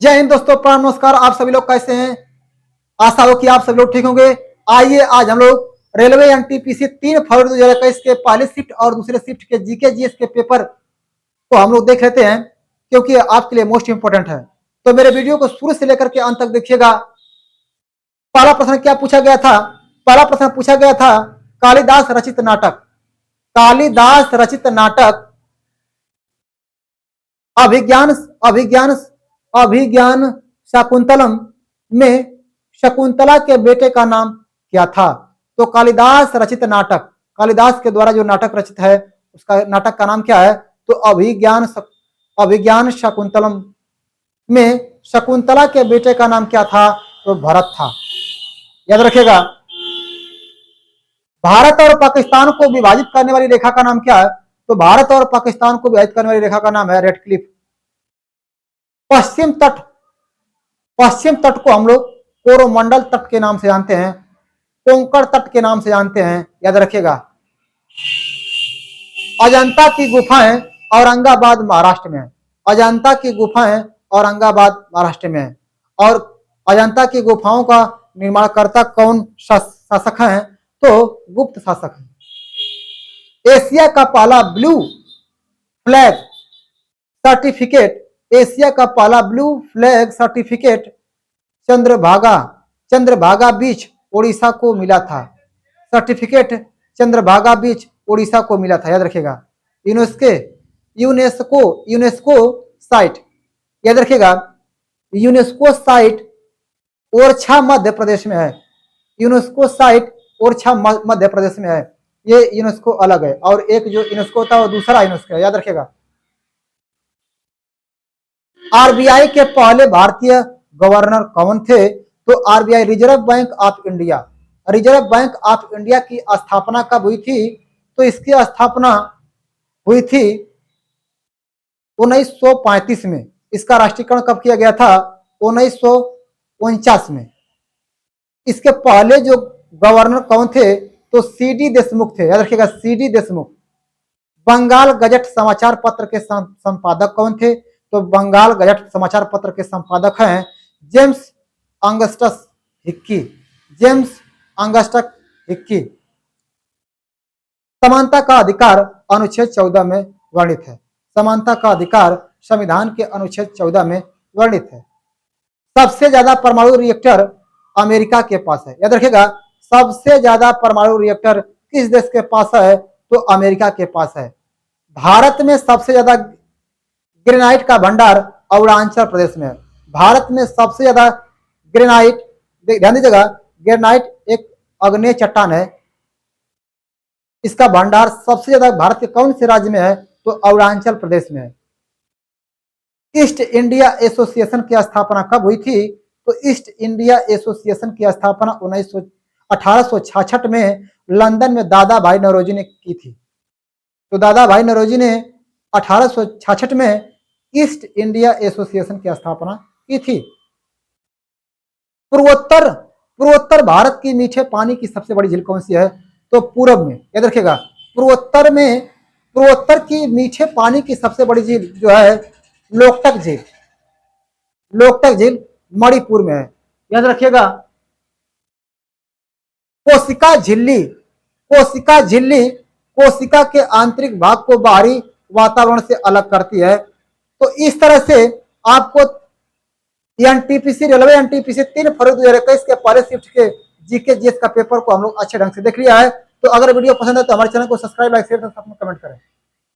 जय हिंद दोस्तों, प्रणाम, नमस्कार। आप सभी लोग कैसे हैं? आशा हो कि आप सभी लोग ठीक होंगे। आइए आज हम लोग रेलवे एनटीपीसी 3 फरवरी 2021 के पहले शिफ्ट और दूसरे शिफ्ट के जीके जीएस के पेपर को हम लोग देख लेते हैं, क्योंकि आपके लिए मोस्ट इंपोर्टेंट है। तो मेरे वीडियो को शुरू से लेकर के अंत तक देखिएगा। पहला प्रश्न क्या पूछा गया था? पहला प्रश्न पूछा गया था कालिदास रचित नाटक। कालिदास रचित नाटक अभिज्ञान अभिज्ञान अभिज्ञान शाकुंतलम में शकुंतला के बेटे का नाम क्या था? तो कालिदास रचित नाटक, कालिदास के द्वारा जो नाटक रचित है उसका नाटक का नाम क्या है? तो अभिज्ञान शाकुंतलम में शकुंतला के बेटे का नाम क्या था? तो भरत था। याद रखिएगा। भारत और पाकिस्तान को विभाजित करने वाली रेखा का नाम क्या है? तो भारत और पाकिस्तान को विभाजित करने वाली रेखा का नाम है रेड क्लिफ। पश्चिम तट को हम लोग कोरोमंडल तट के नाम से जानते हैं, कोंकण तट के नाम से जानते हैं। याद रखिएगा। अजंता की गुफाएं औरंगाबाद महाराष्ट्र में है। अजंता की गुफाएं औरंगाबाद महाराष्ट्र में है। और अजंता की गुफाओं का निर्माणकर्ता कौन शासक हैं? तो गुप्त शासक हैं। एशिया का पहला ब्लू फ्लैग सर्टिफिकेट, एशिया का पहला ब्लू फ्लैग सर्टिफिकेट चंद्रभागा बीच ओडिशा को मिला था। सर्टिफिकेट चंद्रभागा बीच ओडिशा को मिला था। याद रखिएगा। यूनेस्को साइट, याद रखिएगा। यूनेस्को साइट ओरछा मध्य प्रदेश में है। यूनेस्को साइट ओरछा मध्य प्रदेश में है। ये यूनेस्को अलग है और एक जो यूनेस्को था वो दूसरा यूनेस्को है। याद रखिएगा। आरबीआई के पहले भारतीय गवर्नर कौन थे? तो RBI reserve bank of India. Reserve bank of India की स्थापना कब हुई थी? तो इसकी स्थापना हुई थी 1935 में। इसका राष्ट्रीयकरण कब किया गया था? 1949 में। इसके पहले जो गवर्नर कौन थे? तो सीडी देशमुख थे। याद रखिएगा, सीडी देशमुख। बंगाल गजट समाचार पत्र के संपादक कौन थे? तो बंगाल गजट समाचार पत्र के संपादक हैं James Augustus Hickey. James Augustus Hickey. समानता का अधिकार अनुच्छेद 14 में वर्णित है। समानता का अधिकार संविधान के अनुच्छेद 14 में वर्णित है। सबसे ज्यादा परमाणु रिएक्टर अमेरिका के पास है। याद रखिएगा, सबसे ज्यादा परमाणु रिएक्टर किस देश के पास है? तो अमेरिका के पास है। भारत में सबसे ज्यादा ग्रेनाइट का भंडार अरुणाचल प्रदेश में है। भारत में सबसे ज्यादा ग्रेनाइट, ध्यान दीजिएगा, ग्रेनाइट एक अग्नेय चट्टान है। इसका भंडार सबसे ज्यादा भारत के कौन से राज्य में है? तो अरुणाचल प्रदेश में है। ईस्ट इंडिया एसोसिएशन की स्थापना कब हुई थी? तो ईस्ट इंडिया एसोसिएशन की स्थापना 1866 में लंदन में दादा भाई नौरोजी ने की थी। तो दादा भाई नौरोजी ने 1866 में ईस्ट इंडिया एसोसिएशन की स्थापना की थी। पूर्वोत्तर भारत की मीठे पानी की सबसे बड़ी झील कौन सी है? तो पूरब में। याद रखिएगा, पूर्वोत्तर की मीठे पानी की सबसे बड़ी झील जो है लोकटक झील। लोकटक झील मणिपुर में है। याद रखिएगा। कोशिका झिल्ली कोशिका के आंतरिक भाग को बाहरी वातावरण से अलग करती है। तो इस तरह से आपको एनटीपीसी, रेलवे एनटीपीसी 3 फरवरी 2021 के पहले शिफ्ट के जीके जीएस का पेपर को हम लोग अच्छे ढंग से देख लिया है। तो अगर वीडियो पसंद है तो हमारे चैनल को सब्सक्राइब, लाइक, शेयर, कमेंट करें।